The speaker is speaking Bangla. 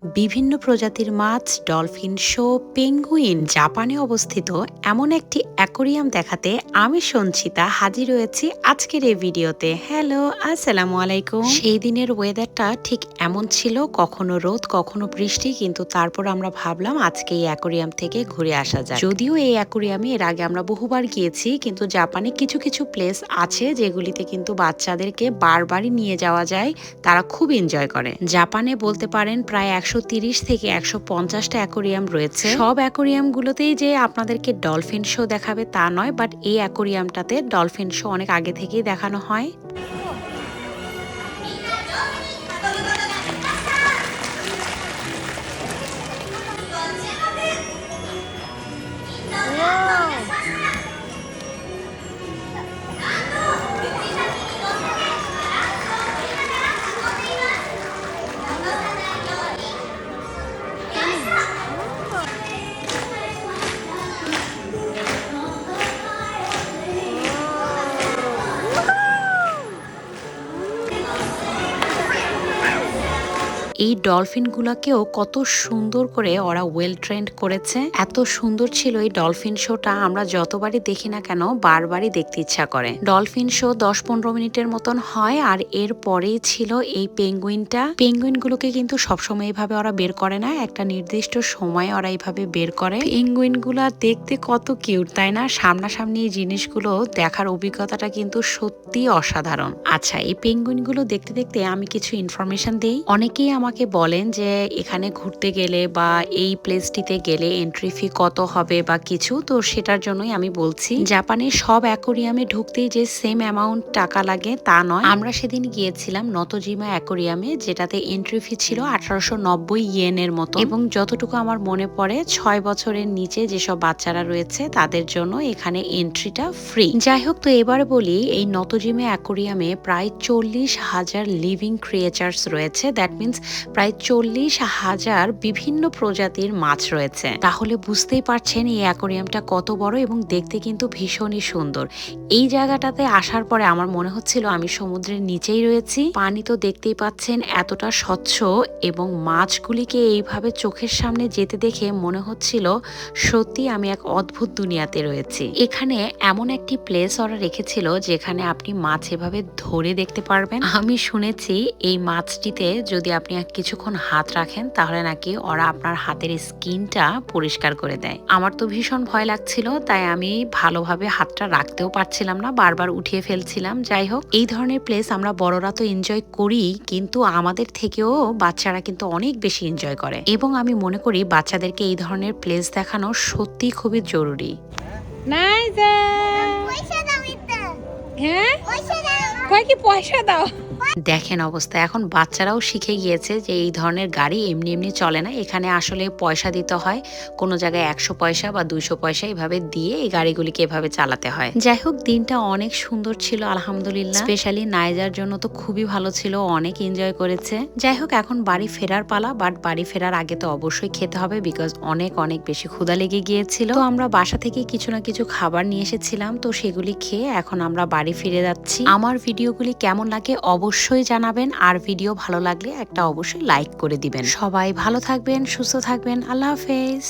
বিভিন্ন প্রজাতির মাছ, ডলফিন শো, পেঙ্গুইন জাপানে অবস্থিত এমন একটি অ্যাকোরিয়াম দেখাতে আমি সঞ্চিতা হাজির হয়েছি আজকের এই ভিডিওতে। হ্যালো, আসসালামু আলাইকুম। সেই দিনের ওয়েদারটা ঠিক এমন ছিল, কখনো রোদ কখনো বৃষ্টি, কিন্তু তারপর আমরা ভাবলাম আজকে এই অ্যাকোরিয়াম থেকে ঘুরে আসা যায়। যদিও এই অ্যাকোরিয়ামে এর আগে আমরা বহুবার গিয়েছি, কিন্তু জাপানে কিছু কিছু প্লেস আছে যেগুলিতে কিন্তু বাচ্চাদেরকে বারবারই নিয়ে যাওয়া যায়, তারা খুব এনজয় করে। জাপানে বলতে পারেন প্রায় 130 থেকে 150টা অ্যাকোরিয়াম রয়েছে। সব অ্যাকোরিয়ামগুলোতেই যে আপনাদেরকে ডলফিন শো দেখাবে তা নয়, বাট এই অ্যাকোরিয়ামটাতে ডলফিন শো অনেক আগে থেকেই দেখানো হয়। এই ডলফিনগুলোকেও কত সুন্দর করে ওরা ওয়েল ট্রেন্ড করেছে। এত সুন্দর ছিল এই ডলফিন শোটা, আমরা যতবারই দেখি না কেন বারবারই দেখতে ইচ্ছা করে। ডলফিন শো 10-15 মিনিটের মতন হয়, আর এর পরেই ছিল এই পেঙ্গুইনটা। পেঙ্গুইনগুলোকে কিন্তু সবসময় এইভাবে ওরা বের করে না, একটা নির্দিষ্ট সময় ওরা এইভাবে বের করে। পেঙ্গুইনগুলা দেখতে কত কিউট, তাই না? সামনাসামনি এই জিনিসগুলো দেখার অভিজ্ঞতাটা কিন্তু সত্যি অসাধারণ। আচ্ছা, এই পেঙ্গুইনগুলো দেখতে দেখতে আমি কিছু ইনফরমেশন দেই। অনেকেই আমাকে বলেন যে এখানে ঘুরতে গেলে বা এই প্লেসটিতে গেলে এন্ট্রি ফি কত হবে বা কিছু, তো সেটার জন্যই আমি বলছি। জাপানের সব অ্যাকোরিয়ামে ঢুকতেই যে সেম অ্যামাউন্ট টাকা লাগে তা নয়। আমরা সেদিন গিয়েছিলাম নতজিমা অ্যাকোরিয়ামে, যেটাতে এন্ট্রি ফি ছিল 1890 ইয়েনের মতো, এবং যতটুকু আমার মনে পড়ে 6 বছরের নিচে যেসব বাচ্চারা রয়েছে তাদের জন্য এখানে এন্ট্রিটা ফ্রি। যাই হোক, তো এবারে বলি, এই নতজিমা অ্যাকোরিয়ামে প্রায় 40,000 লিভিং ক্রিয়েচার্স রয়েছে। দ্যাট মিনস প্রায় 40,000 বিভিন্ন প্রজাতির মাছ রয়েছে। তাহলে বুঝতেই পারছেন এই অ্যাকোরিয়ামটা কত বড়, এবং দেখতে কিন্তু ভীষণই সুন্দর। এই জায়গাটাতে আসার পরে আমার মনে হচ্ছিল আমি সমুদ্রের নিচেই রয়েছি। পানি তো দেখতেই পাচ্ছেন এতটা স্বচ্ছ, এবং মাছগুলিকে এইভাবে চোখের সামনে যেতে দেখে মনে হচ্ছিল সত্যি আমি এক অদ্ভুত দুনিয়াতে রয়েছি। এখানে এমন একটি প্লেস ওরা রেখেছিল যেখানে আপনি মাছ এভাবে ধরে দেখতে পারবেন। আমি শুনেছি এই মাছটিতে যদি আপনি কিছুক্ষণ হাত রাখেন তাহলে নাকি ওরা আপনার হাতের স্কিনটা পরিষ্কার করে দেয়। আমার তো ভীষণ ভয় লাগছিল, তাই আমি ভালোভাবে হাতটা রাখতেও পারছিলাম না, বারবার উঠিয়ে ফেলছিলাম। যাই হোক, এই ধরনের প্লেস আমরা বড়রা তো এনজয় করি, কিন্তু আমাদের থেকেও বাচ্চারা কিন্তু অনেক বেশি এনজয় করে, এবং আমি মনে করি বাচ্চাদেরকে এই ধরনের প্লেস দেখানো সত্যি খুবই জরুরি। পয়সা দাও। দেখেন অবস্থা, এখন বাচ্চারাও শিখে গিয়েছে যে এই ধরনের গাড়ি এমনি এমনি চলে না, এখানে আসলে পয়সা দিতে হয়। কোনো জায়গায় 100 পয়সা বা 200 পয়সা এভাবে দিয়ে এই গাড়িগুলিকে এভাবে চালাতে হয়। যাই হোক, দিনটা অনেক সুন্দর ছিল আলহামদুলিল্লাহ। স্পেশালি নাইজার জন্য তো খুবই ভালো ছিল, অনেক এনজয় করেছে। যাই হোক, এখন বাড়ি ফেরার পালা, বাট বাড়ি ফেরার আগে তো অবশ্যই খেতে হবে, বিকজ অনেক অনেক বেশি ক্ষুধা লেগে গিয়েছিল। তো আমরা বাসা থেকে কিছু না কিছু খাবার নিয়ে এসেছিলাম, তো সেগুলি খেয়ে এখন আমরা বাড়ি ফিরে যাচ্ছি। আমার ভিডিওগুলি কেমন লাগে অবশ্যই জানাবেন, আর ভিডিও ভালো লাগলে একটা অবশ্যই লাইক করে দিবেন। সবাই ভালো থাকবেন, সুস্থ থাকবেন। আল্লাহ হাফেজ।